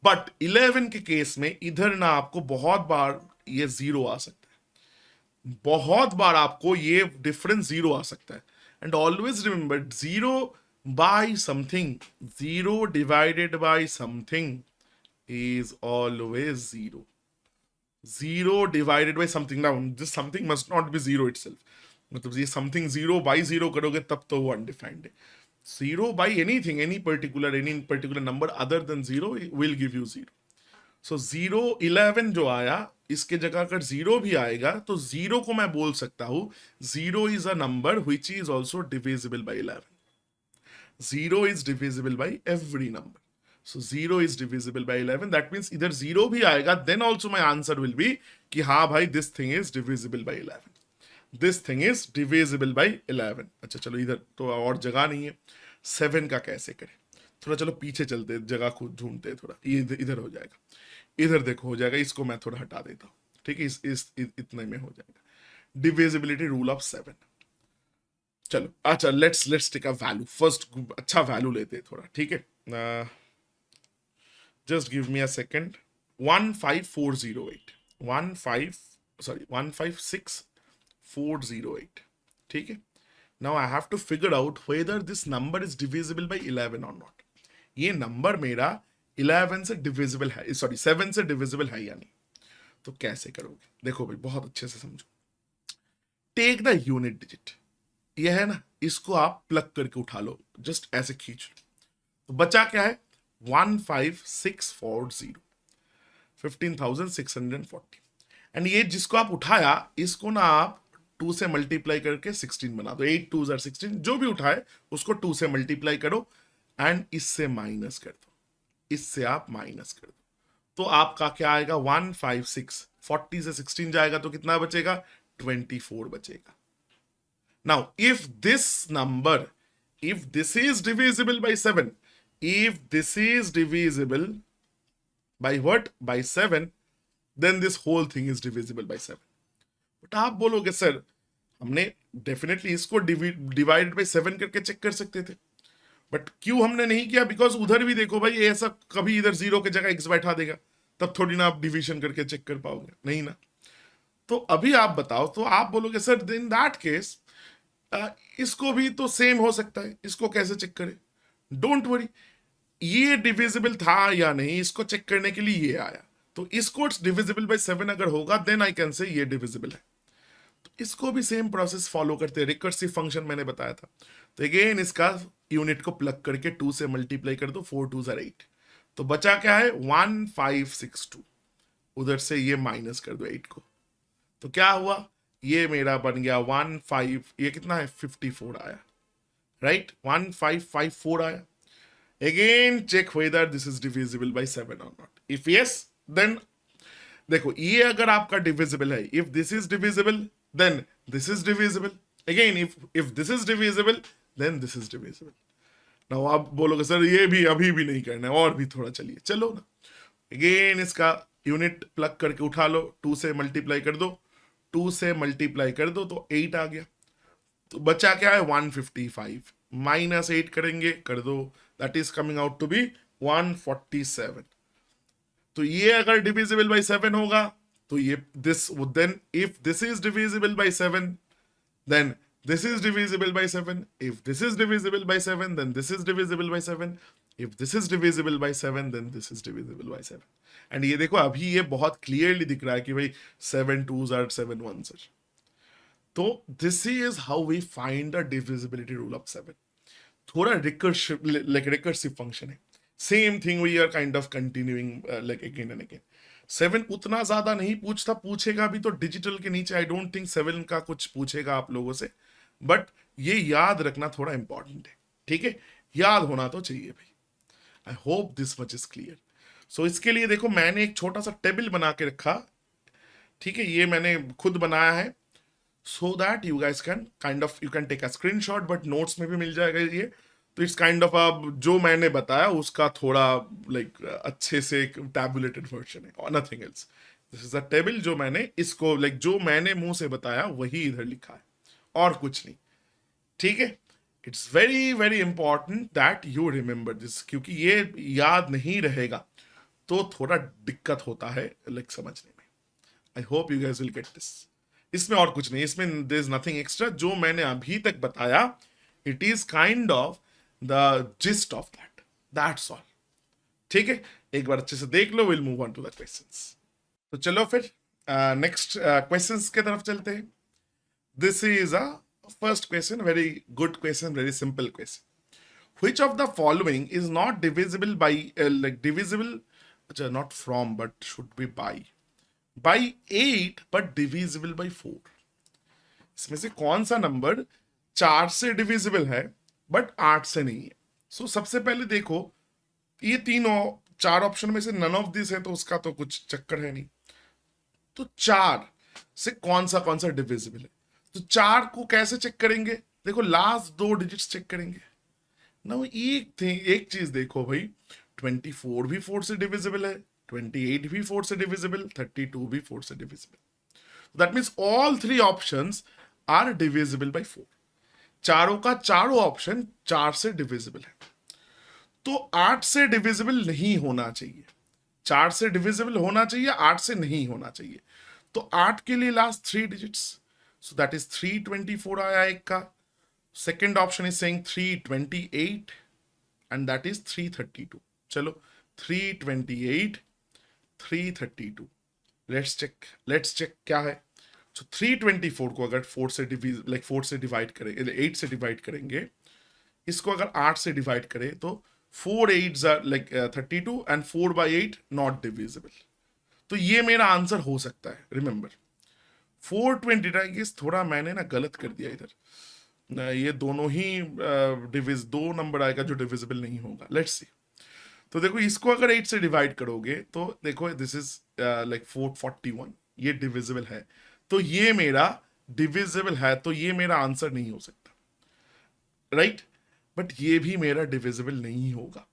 But 11 के केस में इधर ना आपको बहुत बार ये जीरो आ सकता है, बहुत बार आपको ये डिफरेंस जीरो आ सकता है. And always remember, zero by something, zero divided by something is always zero. Zero divided by something. Now this something must not be zero itself. मतलब ये something zero by zero करोगे तब तो वो undefined है. Zero by anything, any particular number other than zero will give you zero. So 0, 11 जो आया, इसके जगह अगर जीरो भी आएगा तो जीरो को मैं बोल सकता हूं zero is a number which is also divisible by 11. Zero is divisible by every number. So 0 is divisible by 11. That means इधर 0 भी आएगा, then also my answer will be कि हाँ भाई this thing is divisible by 11. This thing is divisible by 11. अच्छा चलो इधर तो और जगह नहीं है, 7 का कैसे करें. थोड़ा चलो पीछे चलते, जगह खुद ढूंढते थोड़ा. इधर हो जाएगा, इधर देखो हो जाएगा. इसको मैं थोड़ा हटा देता हूँ. ठीक है, इस इतने में हो जाएगा. Divisibility rule of 7. चलो अच्छा let's take a value first. अच्छा वैल्यू लेते हैं थोड़ा. ठीक है, just give me a second. 15408. 156,408. ठीक है. Now I have to figure out whether this number is divisible by 11 or not. ये नंबर मेरा 11 से डिविजिबल है, सॉरी 7 से डिविजिबल है या नहीं. तो कैसे करोगे, देखो भाई बहुत अच्छे से समझो. टेक द यूनिट डिजिट, ये है ना, इसको आप प्लग करके उठा लो, जस्ट ऐसे खींच लो. तो बचा क्या है, 15640, 15,640. एंड ये जिसको आप उठाया इसको ना आप 2 से मल्टीप्लाई करके 16 बना दो. 8 2s are 16. जो भी उठाए उसको 2 से मल्टीप्लाई करो एंड इससे माइनस कर दो. इससे आप माइनस कर दो तो आपका क्या आएगा, 156. 40 से 16 जाएगा तो कितना बचेगा, 24 बचेगा. Now if this number, if this is divisible by 7, if this is divisible by what, by 7, then this whole thing is divisible by 7. But आप बोलोगे सर हमने डेफिनेटली इसको डिवाइडेड बाय 7 करके चेक कर सकते थे, बट क्यों हमने नहीं किया, बिकॉज उधर भी देखो भाई ऐसा कभी इधर जीरो की जगह x बैठा देगा, तब थोड़ी ना आप डिवीजन करके चेक कर पाओगे, नहीं ना. तो अभी आप बताओ, तो आप बोलोगे सर इन दैट केस इसको भी तो सेम हो सकता है, इसको कैसे चेक करें. डोंट वरी, ये डिविजिबल था या नहीं इसको चेक करने के लिए ये आया. तो इसको डिविजिबल बाय 7 अगर होगा देन आई कैन से ये डिविजिबल है. तो इसको भी सेम प्रोसेस फॉलो करते हैं. रिकर्सिव फंक्शन मैंने बताया था. तो अगेन इसका यूनिट को प्लग करके 2 से मल्टीप्लाई कर दो, 4 2s are 8. तो बचा क्या है, 1562. उधर से ये माइनस कर दो 8 को, तो क्या हुआ, ये मेरा बन गया 15, ये कितना है 54 आया, राइट. 1554 आया. Again check whether this is divisible by 7 or not. If yes, then देखो ये अगर आपका divisible है, if this is divisible then this is divisible. Again if this is divisible then this is divisible. Now आप बोलोगे सर ये भी अभी भी नहीं करना है, और भी थोड़ा चलिए, चलो ना. अगेन इसका यूनिट प्लग करके उठा लो, 2 से मल्टीप्लाई कर दो, 2 से मल्टीप्लाई कर दो तो 8 आ गया। तो बचा क्या है 155, माइनस 8 करेंगे, कर दो, that is coming out to be 147। तो ये अगर डिविजिबल बाय 7 होगा तो ये this then if this is divisible by 7 then this is divisible by 7. If this is divisible by 7, then this is divisible by 7. If this is divisible by 7, then this is divisible by 7. And ये देखो अभी ये बहुत क्लियरली दिख रहा है कि भाई 7 2s are 7 1s are। तो this is how we find the divisibility rule of 7। थोड़ा रिकर्सिव लाइक रिकर्सिव फंक्शन है, same thing we are kind of continuing like again and again. 7 उतना ज्यादा नहीं पूछता, पूछेगा भी तो डिजिटल के नीचे, आई डोंट थिंक 7 का कुछ पूछेगा आप लोगों से, बट ये याद रखना थोड़ा इंपॉर्टेंट है, ठीक है, याद होना तो चाहिए भाई। I hope this much is clear. So इसके लिए देखो मैंने एक छोटा सा टेबल बना के रखा, ठीक है, ये मैंने खुद बनाया है, so that you guys can kind of you can take a screenshot, but notes में भी मिल जाएगा ये। तो इट्स काइंड ऑफ अब जो मैंने बताया उसका थोड़ा लाइक अच्छे से एक टैबुलेटेड वर्जन है और nothing else. This is a table जो मैंने इसको लाइक जो मैंने मुंह से बताया वही इधर लिखा है और कुछ नहीं, ठीक है। It's very very important that you remember this, क्योंकि ये याद नहीं रहेगा तो थोड़ा दिक्कत होता है लाइक समझने में। आई hope you guys will get this. इसमें और कुछ नहीं, इसमें देयर इज नथिंग एक्स्ट्रा, जो मैंने अभी तक बताया it is kind of the gist of that's all, ठीक है। एक बार अच्छे से देख लो, will move on to the questions. तो चलो फिर नेक्स्ट क्वेश्चंस के तरफ चलते हैं। This is a first question, very good question, very simple question. Which of the following is not divisible by like divisible, अच्छा not from but should be by 8 but divisible by 4। इसमें से कौन सा नंबर 4 से डिविजिबल है बट 8 से नहीं है? सो सबसे पहले देखो ये तीनों 4 ऑप्शन में से नन ऑफ दिस है तो उसका तो कुछ चक्कर है नहीं। तो 4 से कौन सा डिविजिबल है? तो 4 को कैसे चेक करेंगे? देखो लास्ट 2 डिजिट्स चेक करेंगे ना। एक चीज देखो भाई, 24 भी 4 से डिविजिबल है, 28 भी 4 से डिविजिबल, 32 भी 4 से divisible. That means all 3 options are divisible by 4। चारों का चारों ऑप्शन 4 से डिविजिबल है। तो 8 से डिविजिबल नहीं होना चाहिए, 4 से डिविजिबल होना चाहिए, 8 से नहीं होना चाहिए। तो 8 के लिए last 3 digits, so that is 324 आया एक का। Second option is saying 328 and that is 332। चलो 328 332, लेट्स चेक क्या है। सो 324 को अगर 4 से डिवाइड करें, 8 से डिवाइड करेंगे, इसको अगर 8 से डिवाइड करें तो 4 8s are like 32 and 4 by 8 not divisible. तो ये मेरा आंसर हो सकता है। रिमेंबर 429, थोड़ा मैंने ना गलत कर दिया इधर, ये दोनों ही दो नंबर आएगा जो डिविजिबल नहीं होगा। Let's see. तो देखो इसको अगर 8 से डिवाइड करोगे तो देखो दिस इज लाइक 441, ये डिविजिबल है, तो ये मेरा डिविजिबल है, तो ये मेरा आंसर नहीं हो सकता, राइट। बट ये भी मेरा डिविजिबल नहीं होगा।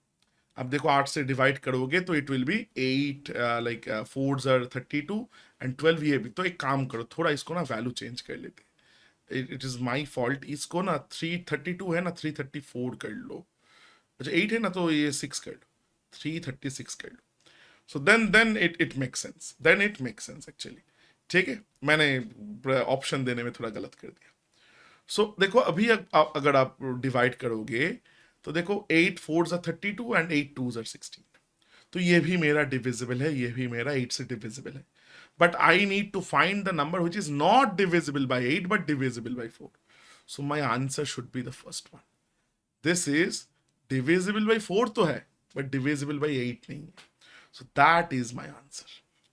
अब देखो 8 से डिवाइड करोगे तो it will B 8 like 4s are 32 and 12 ये भी। तो एक काम करो, थोड़ा इसको ना वैल्यू चेंज कर लेते। It is my fault. इसको ना 332 है ना 334 कर लो। अच्छा 8 है ना तो ये 6 कर लो, 336 कर लो। So then it make sense, then it make sense actually, ठीक है। मैंने ऑप्शन देने में थोड़ा गलत कर दिया। सो देखो अभी अगर आप डिवाइड करोगे तो देखो 8 4s are 32 and 8 2s are 16। तो ये भी मेरा डिविजिबल है, ये भी मेरा 8 से डिविजिबल है। But I need to find the number which is not divisible by 8 but divisible by 4। So my answer should be the first one. This is divisible by 4 तो है बट डिविजिबल बाय 8 नहीं है। So that is my answer.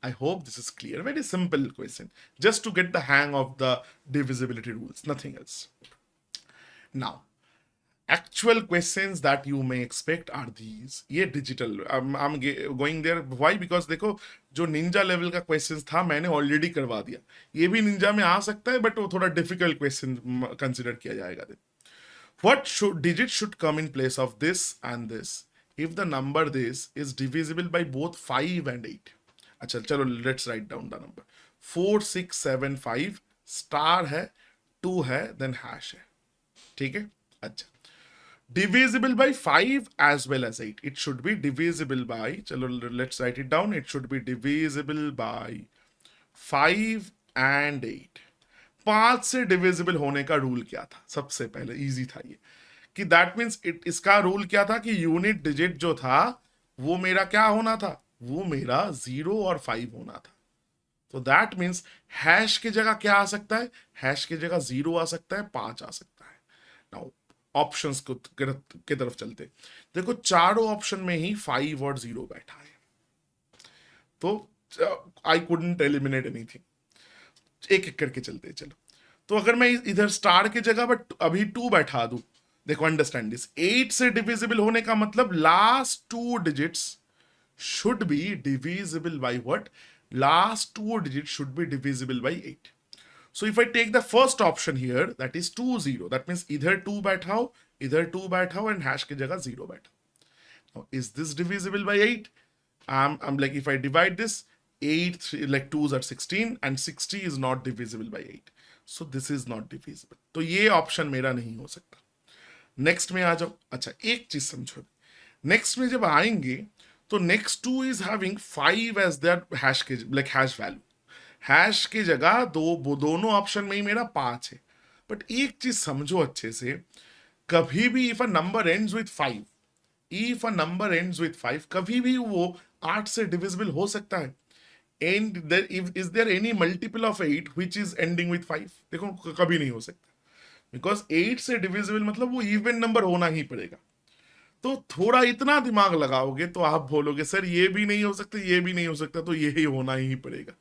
I hope this is clear. Very simple question, just to get the hang of the divisibility rules, nothing else. Now, actual questions that you may expect are these. ये digital. I'm going there. Why? Because देखो जो ninja level का questions था मैंने already करवा दिया। ये भी ninja में आ सकता है but वो थोड़ा difficult question consider किया जाएगा। What digit should come in place of this and this if the number this is divisible by both 5 and 8. अच्छा चलो let's write down the number. 4 6 7 5 star है, 2 है, then hash है. ठीक है. अच्छा, divisible by 5 as well as 8. It should be divisible by, चलो let's write it down. It should be divisible by 5 and 8. 5 से डिविजिबल होने का रूल क्या था? सबसे पहले इजी था ये कि दैट मीन्स इसका रूल क्या था कि यूनिट डिजिट जो था वो मेरा क्या होना था? वो मेरा 0 और 5 होना था. तो दैट मीन्स हैश की जगह क्या आ सकता है? हैश की जगह 0 आ सकता है, 5 आ सकता है. नाउ ऑप्शंस के तरफ चलते. देखो चारों ऑप्शन में ही 5 और 0 बैठा है, तो आई कुडंट एलिमिनेट एनीथिंग. एक एक करके चलते हैं. चलो, तो अगर मैं इधर स्टार की जगह बट अभी 2 बैठा दूं, देखो अंडरस्टैंड दिस. 8 से डिविजिबल होने का मतलब last 2 digits should be divisible by what? Last 2 digits should be divisible by 8. So if I take the first option here, that is 2 0, that means either 2 बैठाओ, either 2 बैठाओ and hash की जगह 0 बैठाओ. Now is this divisible by 8? I'm like, if I divide this, 8 like 2s are 16 and 60 is not divisible by 8. So this is not divisible. तो ये ऑप्शन मेरा नहीं हो सकता. नेक्स्ट में आ जाओ. अच्छा, एक चीज समझो. नेक्स्ट में जब आएंगे तो next 2 is having 5 as there hash के लाइक हैश वैल्यू. हैश की जगह दोनों ऑप्शन में ही मेरा 5 है. बट एक चीज समझो अच्छे से, कभी भी if a number ends with 5, if a number ends with 5, कभी भी वो 8 से डिविजिबल हो सकता है. And there is there any multiple of 8 which is ending with 5? देखो कभी नहीं हो सकता, बिकॉज 8 से डिविजिबल मतलब वो इवन नंबर होना ही पड़ेगा. तो थोड़ा इतना दिमाग लगाओगे तो आप बोलोगे सर ये भी नहीं हो सकता, ये भी नहीं हो सकता, तो ये ही होना ही पड़ेगा.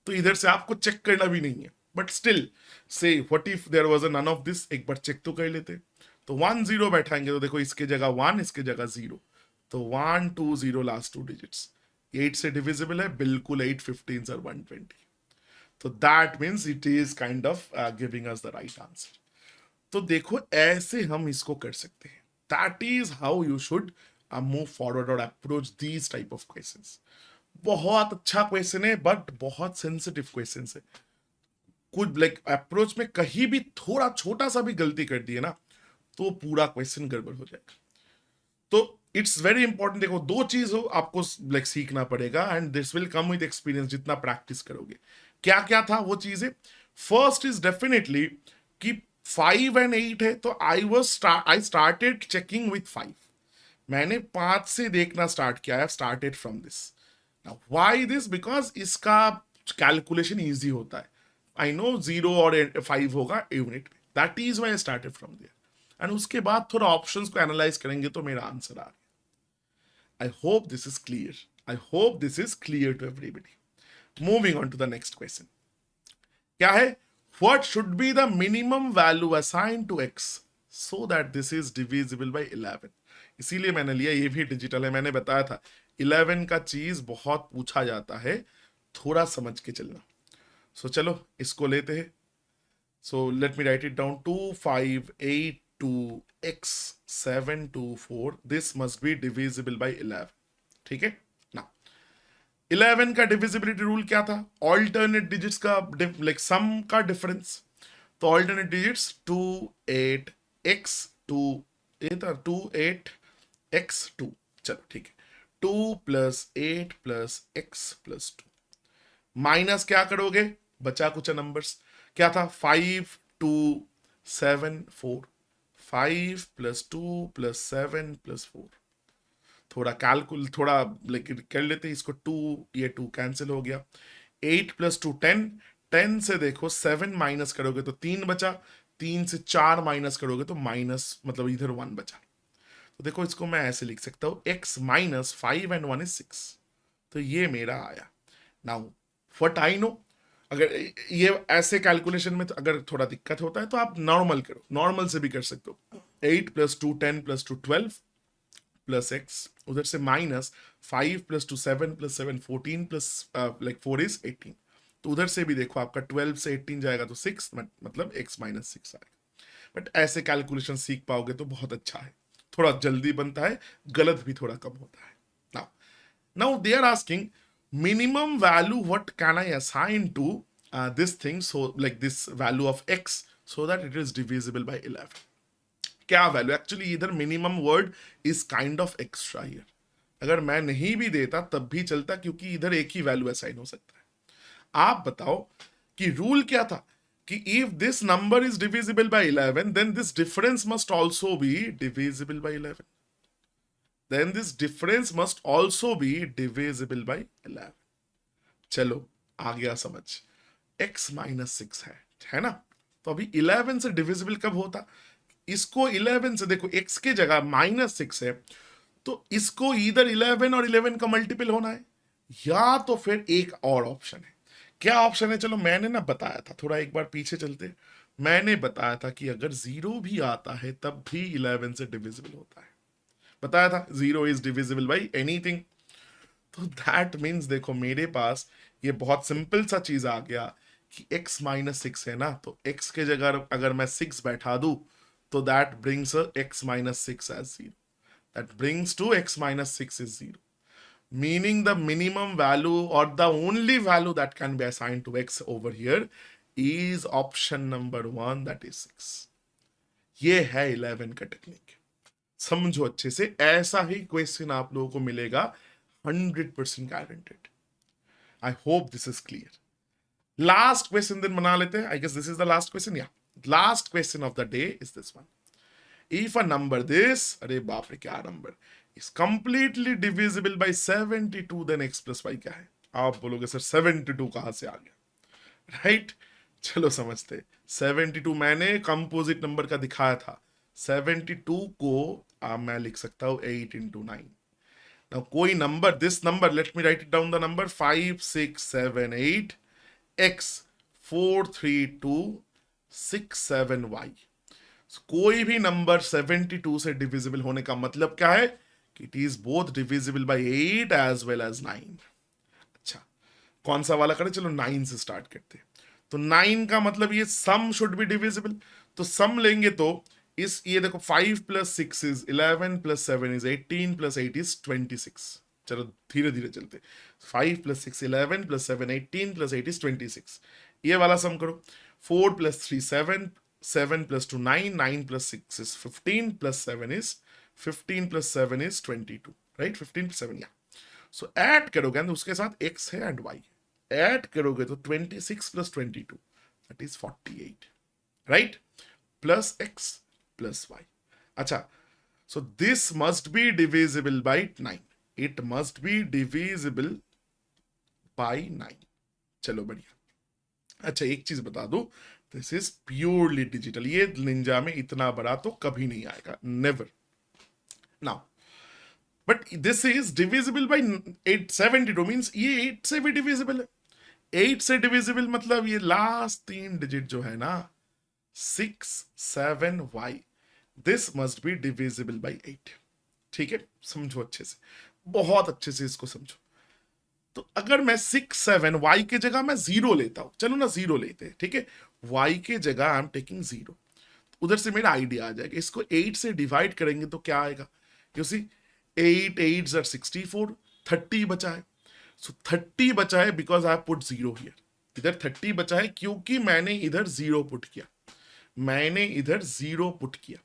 तो इधर से आपको चेक करना भी नहीं है. बट स्टिल से what if there was a none of this, एक बार चेक तो कर लेते. तो 1 0 बैठाएंगे तो देखो इसके जगह 1, इसके जगह 0, तो 1 2 0 लास्ट 2 डिजिट्स. 8 से डिविजिबल है बिल्कुल. 8 15s are 120. तो that means it is kind of giving us the right answer. तो देखो ऐसे हम इसको कर सकते हैं. That is how you should move forward or approach these type of questions. बहुत अच्छा क्वेश्चन है बट बहुत सेंसिटिव क्वेश्चन है. कुछ लाइक अप्रोच में कहीं भी थोड़ा छोटा सा भी गलती कर दिए ना तो पूरा क्वेश्चन गड़बड़ हो जाएगा. तो इट्स वेरी इंपॉर्टेंट. देखो दो चीज हो आपको लाइक सीखना पड़ेगा and this will come with experience. जितना प्रैक्टिस करोगे. क्या क्या था वो चीजें? फर्स्ट इज डेफिनेटली कि 5 and 8 है तो आई स्टार्टेड चेकिंग विथ 5. मैंने 5 से देखना स्टार्ट किया. I have started from this. Now why this? Because इसका कैलकुलेशन इजी होता है. आई नो 0 और 5 होगा यूनिट में. That is why I started from there. And उसके बाद थोड़ा ऑप्शंस को एनालाइज करेंगे तो मेरा आंसर आ गया. I hope this is clear. I hope this is clear to everybody. Moving on to the next question. क्या है? What should be the minimum value assigned to x so that this is divisible by 11? इसीलिए मैंने लिया. ये भी डिजिटल है. मैंने बताया था 11 का चीज बहुत पूछा जाता है, थोड़ा समझ के चलना. सो चलो इसको लेते हैं. So let me right it down. 2 5 8 2 x 7 2 4. This must be divisible by 11. ठीक है ना. 11 का डिविजिबिलिटी रूल क्या था? ऑल्टरनेट डिजिट्स का लाइक सम का डिफरेंस. तो ऑल्टरनेट डिजिट्स 2 8 x 2, ये था 2 8 x 2. चलो ठीक है. 2 + 8 + x + 2 माइनस क्या करोगे? बचा कुछ नंबर्स. क्या था? 5 2 7 4. 5 + 2 + 7 + 4. थोड़ा थोड़ा कर लेते हैं इसको. 2 ये 2 कैंसिल हो गया. 8 + 2 10. 10 से देखो 7 माइनस करोगे तो 3 बचा. 3 से 4 माइनस करोगे तो माइनस मतलब इधर 1 बचा. तो देखो इसको मैं ऐसे लिख सकता हूँ. x - 5 and 1 is 6. तो ये मेरा आया. नाउ व्हाट आई नो, अगर ये ऐसे कैलकुलेशन में तो अगर थोड़ा दिक्कत होता है तो आप नॉर्मल करो. नॉर्मल से भी कर सकते हो. 8 + 2 10 + 2 12 प्लस x. उधर से माइनस 5 + 2 7 + 7 14 प्लस लाइक 4 is 18. तो उधर से भी देखो आपका 12 से 18 जाएगा तो 6 मतलब x - 6 आएगा. बट ऐसे कैलकुलेशन सीख पाओगे तो बहुत अच्छा है. थोड़ा जल्दी बनता है, गलत भी थोड़ा कम होता है। Now they are asking minimum value what can I assign to this thing, so like this value of x, so that it is divisible by 11. क्या वैल्यू एक्चुअली, इधर minimum word is kind of extra here. अगर मैं नहीं भी देता तब भी चलता, क्योंकि इधर एक ही वैल्यू असाइन हो सकता है। आप बताओ कि रूल क्या था कि if this number is divisible by 11 then this difference must also be divisible by 11, then this difference must also be divisible by 11। चलो आ गया समझ, x माइनस 6 है ना, तो अभी 11 से डिविजिबल कब होता, इसको 11 से देखो, x के जगह -6 है, तो इसको इधर 11 और 11 का मल्टीपल होना है, या तो फिर एक और ऑप्शन है। क्या ऑप्शन है, चलो मैंने ना बताया था, थोड़ा एक बार पीछे चलते, मैंने बताया था कि अगर 0 भी आता है तब भी 11 से डिविजिबल होता है, बताया था 0 इज डिविजिबल बाई एनीथिंग। तो दैट मीन्स देखो मेरे पास ये बहुत सिंपल सा चीज आ गया कि x माइनस 6 है ना, तो x के जगह अगर मैं 6 बैठा दूं तो that brings x minus 6 as 0, that brings to x minus 6 is 0, meaning the minimum value or the only value that can be assigned to x over here is option number 1, that is 6. ये है 11 का टेक्निक, समझो अच्छे से, ऐसा ही क्वेश्चन आप लोगों को मिलेगा 100% guaranteed. I hope this is clear. Last question दिन बना लेते हैं, I guess this is the last question, या last question of the day is this one. If a number this, अरे बाप रे क्या नंबर, is completely divisible by 72, then x plus y क्या है। आप बोलोगे सर 72 कहां से आ गया, राइट? चलो समझते। 72 मैंने कंपोजिट नंबर का दिखाया था, 72 को मैं लिख सकता हूं 8 into 9। Now कोई number, this number, let me right it down the number 5 6 7 8 x 4 3 2 6 7 y। कोई भी नंबर 72 से डिविजिबल होने का मतलब क्या है, it is both divisible by 8 as well as 9। अच्छा, कौन सा वाला करें, चलो 9 से स्टार्ट करते हैं। तो 9 का मतलब ये सम शुड बी डिविजिबल, तो सम लेंगे तो इस, ये देखो 5 plus 6 is 11 plus 7 is 18 plus 8 is 26। चलो धीरे धीरे चलते, 5 plus 6 11 plus 7 18 plus 8 is 26। ये वाला सम करो, 4 plus 3 7, 7 plus 2 9, 9 plus 6 is 15 plus 7 is 15 plus 7 is 22, right? 15 plus 7, yeah. So add करोगे तो उसके साथ x है and y, add करोगे तो 26 plus 22, that is 48, right? Plus x plus y। अच्छा, so this must be divisible by 9, it must be divisible by 9। चलो बढ़िया। अच्छा एक चीज बता दो, दिस इज प्योरली डिजिटल, ये निंजा में इतना बड़ा तो कभी नहीं आएगा, never. Now, but this is divisible by 872 means ये 8 से भी divisible है। 8 से divisible मतलब ये लास्ट 3 डिजिट जो है ना 6 7 y, this must be divisible by 8। ठीक है, समझो अच्छे से, बहुत अच्छे से इसको समझो। तो अगर मैं 6 7 y के जगह मैं 0 लेता हूं, चलो ना 0 लेते हैं, ठीक है, y के जगह आई एम टेकिंग 0, उधर से मेरा आइडिया आ जाएगा। इसको 8 से डिवाइड करेंगे तो क्या आएगा, you see 8 8s are 64, 30 बचा है, so 30 बचा है because I have put 0 here। इधर 30 बचा है क्योंकि मैंने इधर 0 पुट किया, मैंने इधर 0 पुट किया।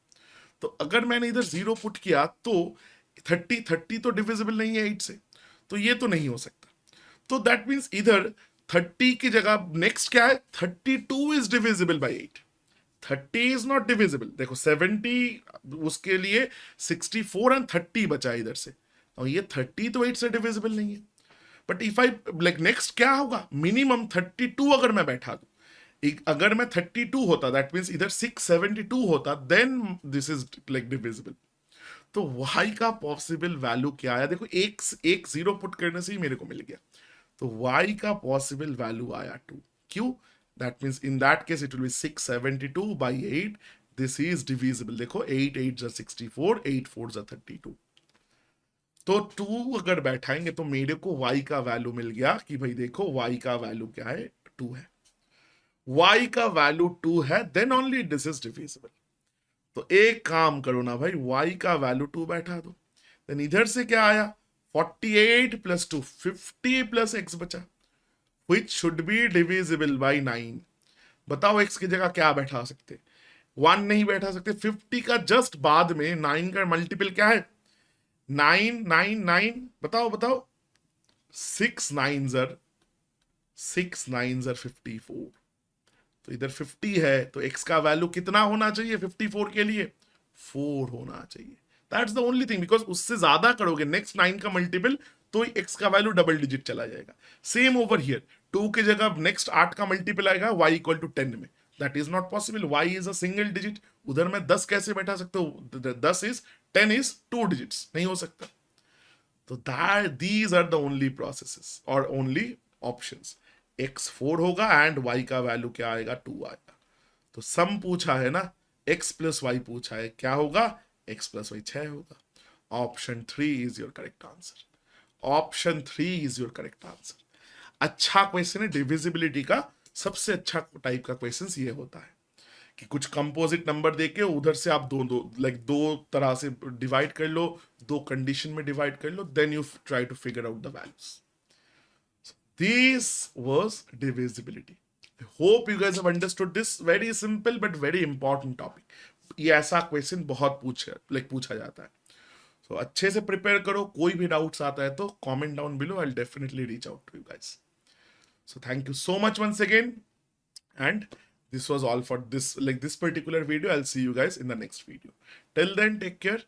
तो अगर मैंने इधर 0 पुट किया तो 30 तो डिविजिबल नहीं है 8 से, तो ये तो नहीं हो सकता। तो दैट मीन्स इधर 30 की जगह नेक्स्ट क्या है, 32 is divisible by 8। 30 is not divisible, देखो 70 उसके लिए 64 एंड 30 बचा इधर से, और ये 30 तो 8 से डिविजिबल नहीं है। But if I like next क्या होगा, मिनिमम 32 अगर मैं बैठा दूं, अगर मैं 32 होता दैट मीन्स इधर 672 होता, then this is like divisible. तो y का पॉसिबल वैल्यू क्या है, देखो एक 0 पुट करने से ही मेरे को मिल गया, तो y का पॉसिबल वैल्यू आया 2। क्यों, that means in that case it will be 672 by 8, this is divisible। देखो 8 8s are 64, 8 4s are 32, तो 2 अगर बैठाएंगे तो मेरे को y का वैल्यू मिल गया कि भाई देखो y का वैल्यू क्या है, 2 है, y का वैल्यू 2 है, then only this is divisible। तो एक काम करो ना भाई, y का वैल्यू 2 बैठा दो, देन इधर से क्या आया 48 प्लस 2 50 प्लस x बचा, which should be divisible by 9। बताओ x की जगह क्या बैठा सकते, 1 नहीं बैठा सकते, 50 का जस्ट बाद में 9 का मल्टीपल क्या है, 9 9 9, बताओ बताओ, 6 9 जर 54। तो इधर 50 है तो x का वैल्यू कितना होना चाहिए 54 के लिए, 4 होना चाहिए। That's the only thing, because उससे ज्यादा करोगे नेक्स्ट 9 का मल्टीपल तो x का वैल्यू डबल डिजिट चला जाएगा। सेम ओवर हियर, 2 की जगह नेक्स्ट 8 का मल्टीपल आएगा y इक्वल टू 10 में, that is not possible, y is a single digit. उधर मैं 10 कैसे बैठा सकता हूँ, 10 इज 10 इज 2 डिजिट्स, नहीं हो सकता। तो that these are the only processes और ओनली ऑप्शंस, x 4 होगा एंड y का वैल्यू क्या आएगा 2 आएगा। तो सम पूछा है ना, x प्लस वाई पूछा है, क्या होगा x प्लस वाई 6 होगा। Option 3 is your correct answer, option 3 is your correct answer. अच्छा क्वेश्चन है, डिविजिबिलिटी का सबसे अच्छा टाइप का क्वेश्चन ये होता है कि कुछ कंपोजिट नंबर देके उधर से आप दो दो लाइक दो तरह से डिवाइड कर लो, दो कंडीशन में डिवाइड कर लो, then you try to figure out the values. This was divisibility. I hope you guys have understood this very simple but very important topic. ये ऐसा क्वेश्चन बहुत पूछा जाता है। So अच्छे से प्रिपेयर करो, कोई भी डाउट्स आता है तो comment down below, I will definitely reach out to you guys. So thank you so much once again, and this was all for this particular video. I'll see you guys in the next video. Till then, take care.